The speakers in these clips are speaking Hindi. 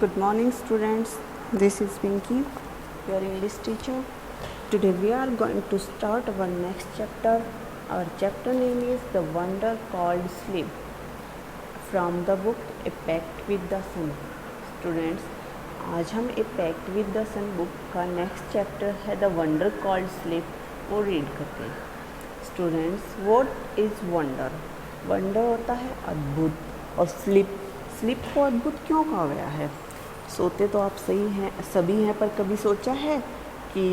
Good morning, students. This is Pinky, your English teacher. Today we are going to start our next chapter. Our chapter name is The Wonder Called Sleep, from the book A Pact with the Sun. Students, आज हम A Pact with the Sun book का नेक्स्ट चैप्टर है The Wonder Called Sleep, वो रीड करते हैं. Students, what is wonder? Wonder होता है अद्भुत, और स्लीप को अद्भुत क्यों कहा गया है? सोते तो आप सभी हैं, पर कभी सोचा है कि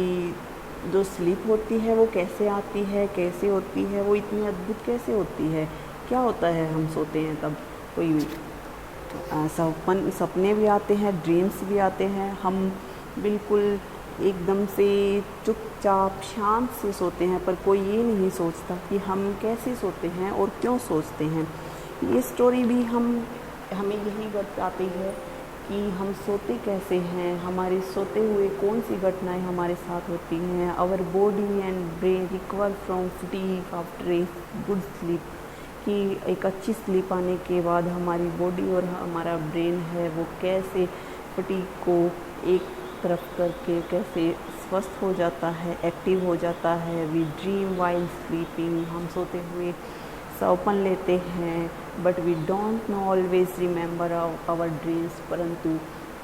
जो स्लीप होती है वो कैसे आती है, कैसे होती है, वो इतनी अद्भुत कैसे होती है? क्या होता है हम सोते हैं तब? कोई सपने भी आते हैं, ड्रीम्स भी आते हैं. हम बिल्कुल एकदम से चुपचाप शांत से सोते हैं, पर कोई ये नहीं सोचता कि हम कैसे सोते हैं और क्यों सोचते हैं. ये स्टोरी भी हमें यही बताती है कि हम सोते कैसे हैं, हमारे सोते हुए कौन सी घटनाएं हमारे साथ होती हैं. Our body and brain recover from fatigue after a good sleep, कि एक अच्छी स्लीप आने के बाद हमारी बॉडी और हमारा ब्रेन है वो कैसे फटीग को एक तरफ करके कैसे स्वस्थ हो जाता है, एक्टिव हो जाता है. वी ड्रीम वाइल स्लीपिंग, हम सोते हुए सपन लेते हैं. But we don't know always remember our dreams, परंतु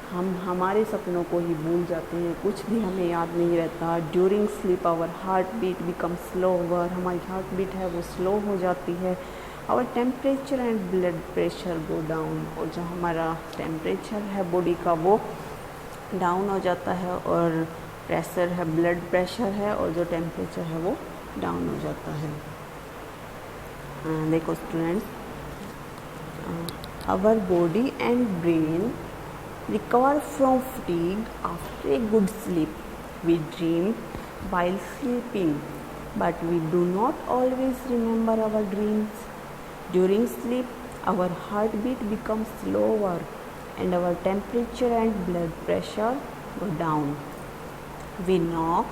हम हमारे सपनों को ही भूल जाते हैं, कुछ भी हमें याद नहीं रहता. During sleep our heart beat become slower, हमारी हार्ट बीट है वो स्लो हो जाती है. Our temperature and blood pressure go down, और जो हमारा टेम्परेचर है बॉडी का वो डाउन हो जाता है, और प्रेशर है, ब्लड प्रेशर है, और जो टेम्परेचर है वो डाउन हो जाता है. देखो students, our body and brain recover from fatigue after a good sleep. We dream while sleeping, but we do not always remember our dreams. During sleep, our heartbeat becomes slower and our temperature and blood pressure go down. We know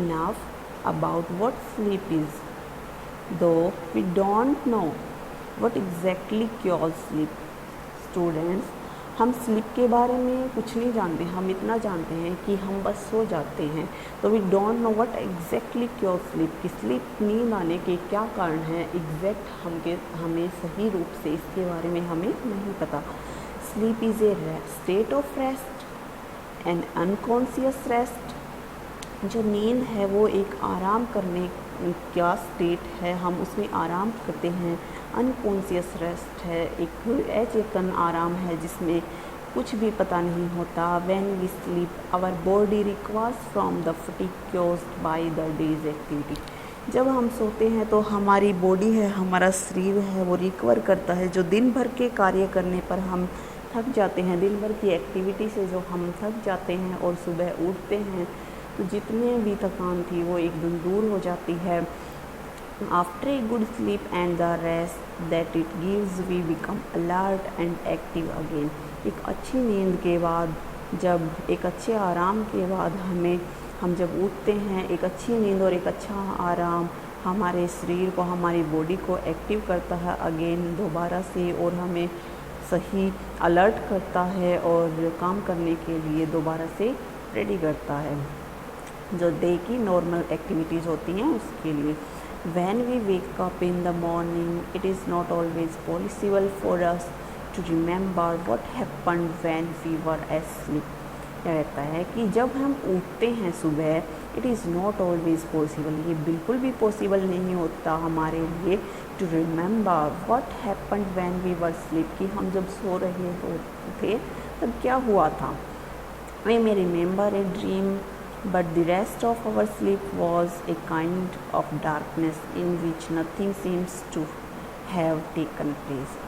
enough about what sleep is, though we don't know what exactly causes sleep. Students, हम स्लीप के बारे में कुछ नहीं जानते. हम इतना जानते हैं कि हम बस सो जाते हैं. तो we don't know what exactly क्यों स्लीप, कि स्लीप नींद आने के क्या कारण है एग्जैक्ट हमें सही रूप से इसके बारे में हमें नहीं पता. Sleep is a state of rest and unconscious rest. जो नींद है वो एक आराम करने का स्टेट है, हम उसमें आराम करते हैं. अनकॉन्शियस रेस्ट है, एक अचेतन आराम है जिसमें कुछ भी पता नहीं होता. When we sleep our body recovers from the fatigue caused by the day's activity. जब हम सोते हैं तो हमारी बॉडी है, हमारा शरीर है वो रिकवर करता है. जो दिन भर के कार्य करने पर हम थक जाते हैं, दिन भर की एक्टिविटी से जो हम थक जाते हैं और सुबह उठते हैं तो जितने भी थकान थी वो एकदम दूर हो जाती है. After a good sleep and the rest that it gives, we become alert and active again. एक अच्छी नींद के बाद, जब एक अच्छे आराम के बाद हम जब उठते हैं, एक अच्छी नींद और एक अच्छा आराम हमारे शरीर को, हमारी बॉडी को एक्टिव करता है अगेन दोबारा से, और हमें सही अलर्ट करता है और काम करने के लिए दोबारा से रेडी करता है, जो डे की नॉर्मल एक्टिविटीज़ होती हैं उसके लिए. When we wake up in the morning, it is not always possible for us to remember what happened when we were asleep. क्या कहता है कि जब हम उठते हैं सुबह, it is not always possible, ये बिल्कुल भी पॉसिबल नहीं होता हमारे लिए to remember what happened when we were asleep, कि हम जब सो रहे थे तब क्या हुआ था. We may remember a dream, but the rest of our sleep was a kind of darkness in which nothing seems to have taken place.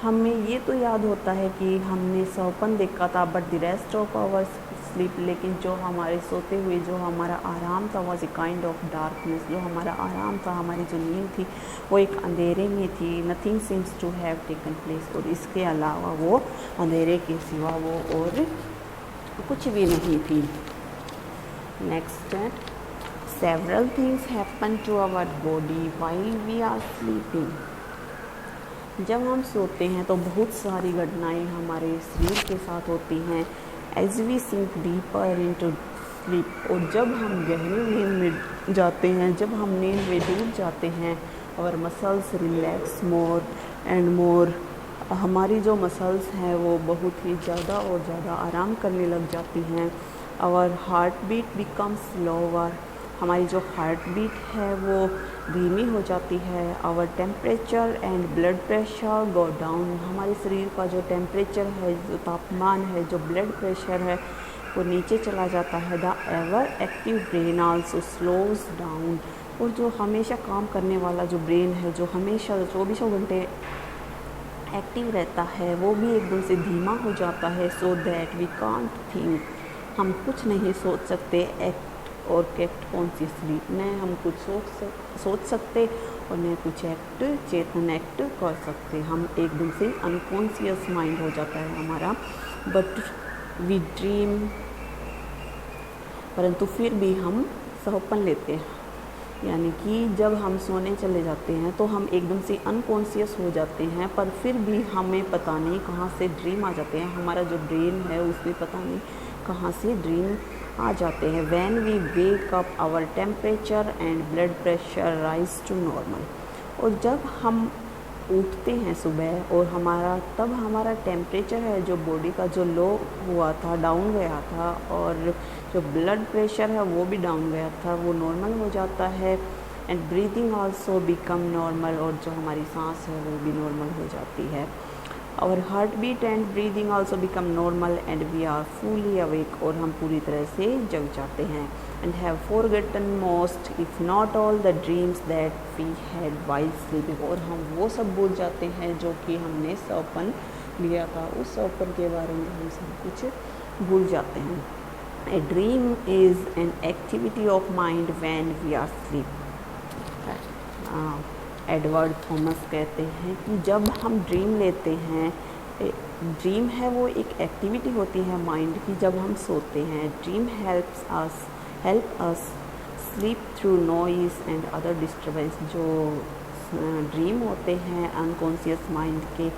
हमें ये तो याद होता है कि हमने सपन देखा था, but the rest of our sleep, लेकिन जो हमारे सोते हुए जो हमारा आराम था was a kind of darkness. जो हमारा आराम था, हमारी जो नींद थी वो एक अंधेरे में थी. Nothing seems to have taken place, और इसके अलावा वो अंधेरे के सिवा वो और कुछ भी नहीं थी. Next, several things happen to our body while we are sleeping. जब हम सोते हैं तो बहुत सारी घटनाएं हमारे शरीर के साथ होती हैं as we sink deeper into sleep. और जब हम गहरी नींद में जाते हैं, जब हम नींद में डूब जाते हैं, और muscles relax more and more, हमारी जो मसल्स हैं वो बहुत ही ज़्यादा और ज़्यादा आराम करने लग जाती हैं। Our heart beat becomes slower, हमारी जो हार्ट बीट है वो धीमी हो जाती है। Our temperature and blood pressure go down, हमारे शरीर का जो टेम्परेचर है, जो तापमान है, जो ब्लड प्रेशर है वो नीचे चला जाता है। The ever active brain also slows down, और जो हमेशा काम करने वाला जो ब्रेन है, जो हमेशा 24 घंटे एक्टिव रहता है, वो भी एकदम से धीमा हो जाता है। So that we can't think, हम कुछ नहीं सोच सकते। एक्ट और कैक्ट कॉन्शियसली, न हम कुछ सोच सकते और न कुछ चेतन एक्ट कर सकते। हम एकदम से अनकॉन्शियस माइंड हो जाता है हमारा। बट वी ड्रीम, परंतु फिर भी हम सपन लेते हैं, यानी कि जब हम सोने चले जाते हैं तो हम एकदम से अनकॉन्शियस हो जाते हैं, पर फिर भी हमें पता नहीं कहाँ से ड्रीम आ जाते हैं। हमारा जो ब्रेन है उसमें पता नहीं कहाँ से ड्रीम आ जाते हैं। When we wake up our temperature and blood pressure rise to normal, और जब हम उठते हैं सुबह और तब हमारा टेम्परेचर है जो बॉडी का जो लो हुआ था, डाउन गया था, और जो ब्लड प्रेशर है वो भी डाउन गया था, वो नॉर्मल हो जाता है। And breathing also become normal, और जो हमारी सांस है वो भी नॉर्मल हो जाती है। Our heart beat and breathing also become normal and we are fully awake, और हम पूरी तरह से जग जाते हैं। And have forgotten most if not all the dreams that we had while sleeping, और हम वो सब भूल जाते हैं जो कि हमने सपन लिया था, उस सपन के बारे में हम सब कुछ भूल जाते हैं। A dream is an activity of mind when we are sleep. Edward Thomas कहते हैं कि जब हम ड्रीम लेते हैं, ड्रीम है वो एक एक्टिविटी होती है माइंड की जब हम सोते हैं। Dream help us sleep through noise and other disturbance. जो ड्रीम होते हैं अनकॉन्शियस माइंड के,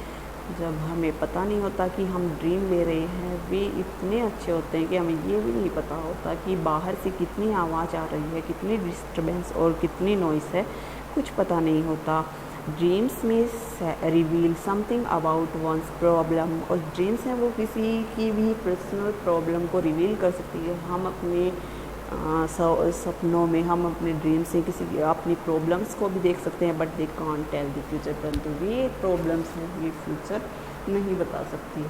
जब हमें पता नहीं होता कि हम ड्रीम ले रहे हैं, वे इतने अच्छे होते हैं कि हमें ये भी नहीं पता होता कि बाहर से कितनी आवाज़ आ रही है, कितनी डिस्टर्बेंस और कितनी नॉइस है, कुछ पता नहीं होता। ड्रीम्स में reveal something about one's problem, और ड्रीम्स हैं वो किसी की भी पर्सनल प्रॉब्लम को रिवील कर सकती है। हम अपने सपनों में, हम अपने ड्रीम से किसी की अपनी प्रॉब्लम्स को भी देख सकते हैं, but they can't tell the future, परंतु ये प्रॉब्लम्स हैं ये फ्यूचर नहीं बता सकती।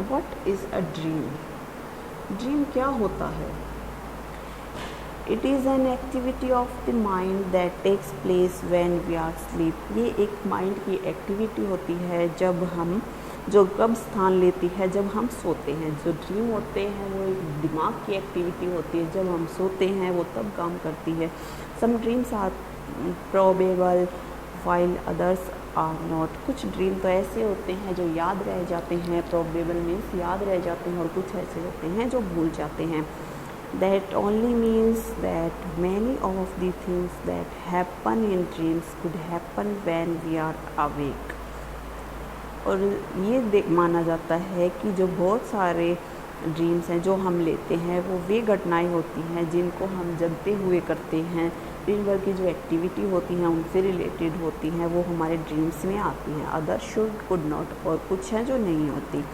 What is a dream? Dream क्या होता है? It is an activity of the mind that takes place when we are sleep. ये एक माइंड की एक्टिविटी होती है जो कब स्थान लेती है, जब हम सोते हैं। जो ड्रीम होते हैं वो एक दिमाग की एक्टिविटी होती है, जब हम सोते हैं वो तब काम करती है। Some dreams are probable while others are not. कुछ ड्रीम तो ऐसे होते हैं जो याद रह जाते हैं, प्रोबेबल मीन्स याद रह जाते हैं, और कुछ ऐसे होते हैं जो भूल जाते हैं। That only means that many of the things that happen in dreams could happen when we are awake. और ये माना जाता है कि जो बहुत सारे ड्रीम्स हैं जो हम लेते हैं वो वे घटनाएं होती हैं जिनको हम जगते हुए करते हैं। दिन भर की जो एक्टिविटी होती हैं उनसे रिलेटेड होती हैं, वो हमारे ड्रीम्स में आती हैं। अदर शुड कुड नॉट, और कुछ हैं जो नहीं होती।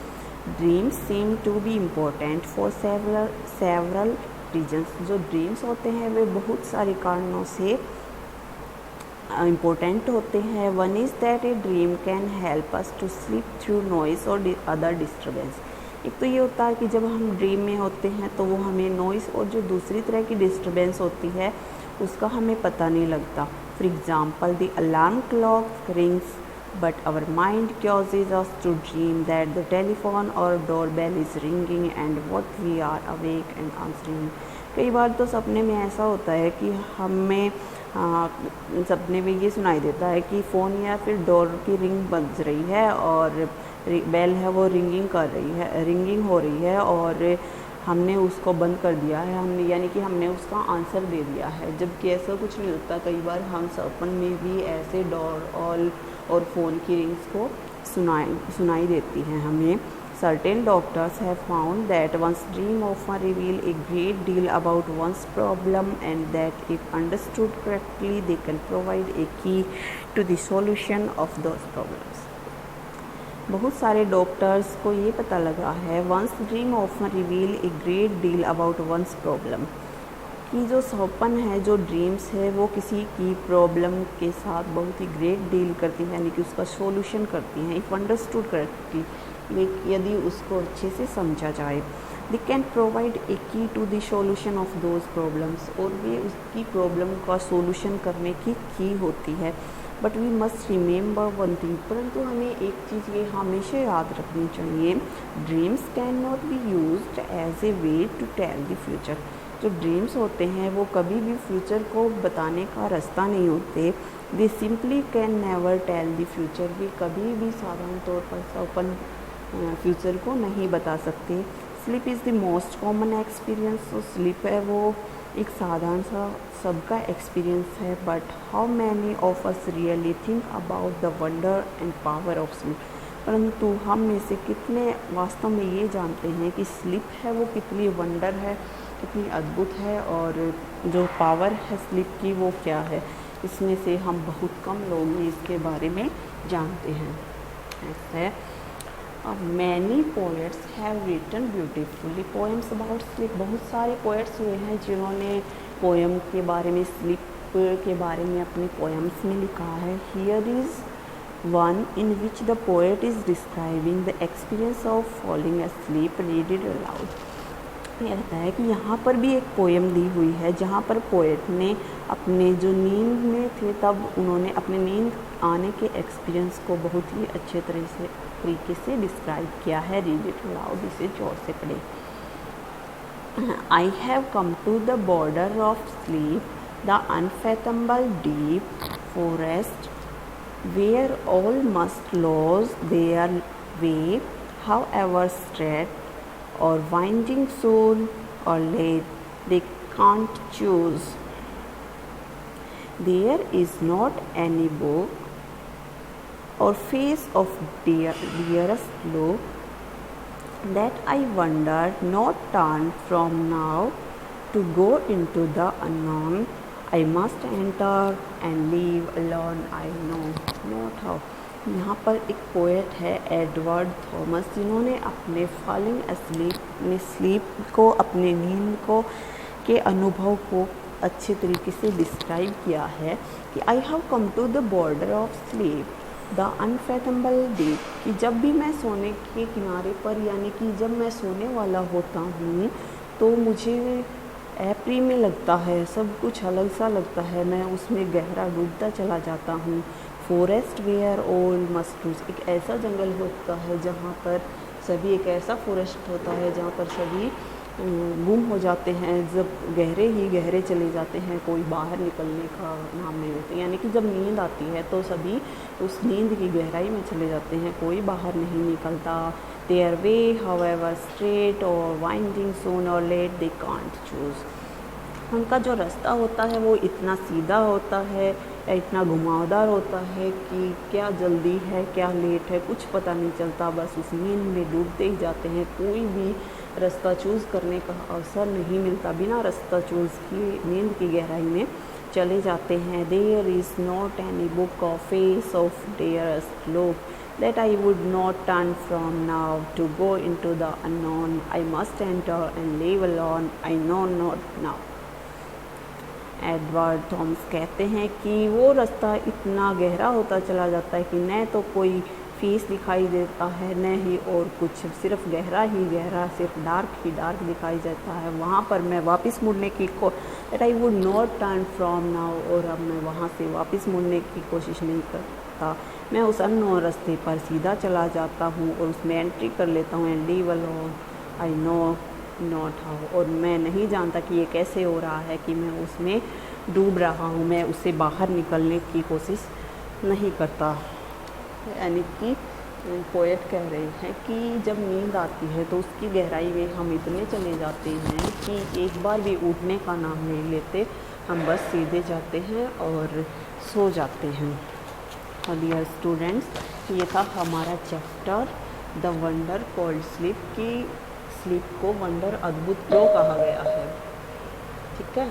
Dreams seem to be important for several reasons. जो ड्रीम्स होते हैं वे बहुत सारे कारणों से इम्पोर्टेंट होते हैं। One is that a dream can help us to sleep through noise और अदर डिस्टर्बेंस। एक तो ये होता है कि जब हम ड्रीम में होते हैं तो वो हमें नॉइस और जो दूसरी तरह की डिस्टर्बेंस होती है उसका हमें पता नहीं लगता। For example the alarm clock rings but our mind causes us to dream that the telephone or doorbell is ringing and what we are awake and answering. कई बार तो सपने में ऐसा होता है कि हमें सपने में ये सुनाई देता है कि फ़ोन या फिर डोर की रिंग बज रही है और बेल है वो रिंगिंग हो रही है, और हमने उसको बंद कर दिया है, हमने यानी कि हमने उसका आंसर दे दिया है, जबकि ऐसा कुछ नहीं होता। कई बार हम सपन में भी ऐसे डोर और फ़ोन की रिंग्स को सुनाई देती हैं हमें। Certain doctors have found that one's dream often reveal a great deal about one's problem, and that if understood correctly they can provide a key to the solution of those problems. बहुत सारे डॉक्टर्स को ये पता लगा है one's dream often reveal a great deal about one's problem, कि जो सपन है, जो ड्रीम्स है, वो किसी की प्रॉब्लम के साथ बहुत ही ग्रेट डील करती है, यानी कि उसका सॉल्यूशन करती हैं। इफ़ अंडरस्टूड करेक्टली, यदि उसको अच्छे से समझा जाए। They can provide a key to the solution of those problems, और वे उसकी प्रॉब्लम का सॉल्यूशन करने की होती है। But we must remember one thing, परंतु हमें एक चीज़ ये हमेशा याद रखनी चाहिए, dreams can not be used as a way to tell the future. जो ड्रीम्स होते हैं वो कभी भी फ्यूचर को बताने का रास्ता नहीं होते। They simply can never tell the future, वे कभी भी साधारण तौर पर सपन फ्यूचर को नहीं बता सकते। Sleep is the most common experience, तो स्लीप है वो एक साधारण सा सबका एक्सपीरियंस है। But how many of us really think about the wonder and power of sleep, परंतु हम में से कितने वास्तव में ये जानते हैं कि स्लीप है वो कितनी वंडर है, कितनी अद्भुत है, और जो पावर है स्लीप की वो क्या है। इसमें से हम बहुत कम लोग ही इसके बारे में जानते हैं। ऐसे many poets have written beautifully poems about sleep, बहुत सारे पोएट्स हुए हैं जिन्होंने पोएम के बारे में, स्लीप के बारे में अपने पोएम्स में लिखा है। Here is one in which the poet is describing the experience of falling asleep, read it aloud। ये रहता है कि यहाँ पर भी एक पोएम दी हुई है जहाँ पर पोएट ने अपने जो नींद में थे तब उन्होंने अपने नींद आने के एक्सपीरियंस को बहुत ही अच्छे तरीके से डिस्क्राइब किया है। रीड इट अलाउड, इसे जोर से पढ़े। I have come to the border of sleep, the unfathomable deep forest, where all must lose their way, however straight or winding soon or late, they can't choose. There is not any book or face of dearest look that I wonder not turn from now to go into the unknown. I must enter and leave alone, I know not how। यहाँ पर एक पोएट है एडवर्ड थॉमस, जिन्होंने अपने फॉलिंग स्लीप को, अपने नींद को के अनुभव को अच्छे तरीके से डिस्क्राइब किया है कि I have come to the border of sleep the unfathomable deep, कि जब भी मैं सोने के किनारे पर, यानी कि जब मैं सोने वाला होता हूँ तो मुझे ऐप्री में लगता है, सब कुछ अलग सा लगता है, मैं उसमें गहरा डूबता चला जाता हूँ। फॉरेस्ट वेयर ओल्ड मस्टूज, एक ऐसा जंगल होता है जहाँ पर सभी, एक ऐसा फॉरेस्ट होता है जहाँ पर सभी गुम हो जाते हैं, जब गहरे ही गहरे चले जाते हैं, कोई बाहर निकलने का नाम नहीं लेते। यानी कि जब नींद आती है तो सभी उस नींद की गहराई में चले जाते हैं, कोई बाहर नहीं निकलता। देयर वे हाउएवर स्ट्रेट और वाइंडिंग सून और लेट दे कांट चूज़, उनका जो रास्ता होता है वो इतना सीधा होता है या इतना घुमावदार होता है कि क्या जल्दी है क्या लेट है कुछ पता नहीं चलता, बस उस नींद में डूबते ही जाते हैं, कोई भी रास्ता चूज़ करने का अवसर नहीं मिलता, बिना रास्ता चूज़ की नींद की गहराई में चले जाते हैं। There is not any book of face of dearest लोग that I would not turn from now to go into the unknown. I must enter and live alone. I know not now. Edward Thomas कहते हैं कि वो रास्ता इतना गहरा होता चला जाता है कि न तो कोई फेस दिखाई देता है न ही और कुछ, सिर्फ गहरा ही गहरा, सिर्फ डार्क ही डार्क दिखाई देता है। वहाँ पर मैं वापस मुड़ने की that I would not turn from now, और अब मैं वहाँ से वापस मुड़ने की कोशिश नहीं करता, मैं उस अननोन रास्ते पर सीधा चला जाता हूँ और उसमें एंट्री कर लेता हूँ। And leave alone I know not how, और मैं नहीं जानता कि ये कैसे हो रहा है कि मैं उसमें डूब रहा हूँ, मैं उससे बाहर निकलने की कोशिश नहीं करता। यानी कि पोएट कह रहे हैं कि जब नींद आती है तो उसकी गहराई में हम इतने चले जाते हैं कि एक बार भी उठने का नाम नहीं लेते, हम बस सीधे जाते हैं और सो जाते हैं। और डियर स्टूडेंट्स, ये था हमारा chapter the wonder called sleep, की स्लीप को वंडर, अद्भुत क्यों कहा गया है। ठीक है।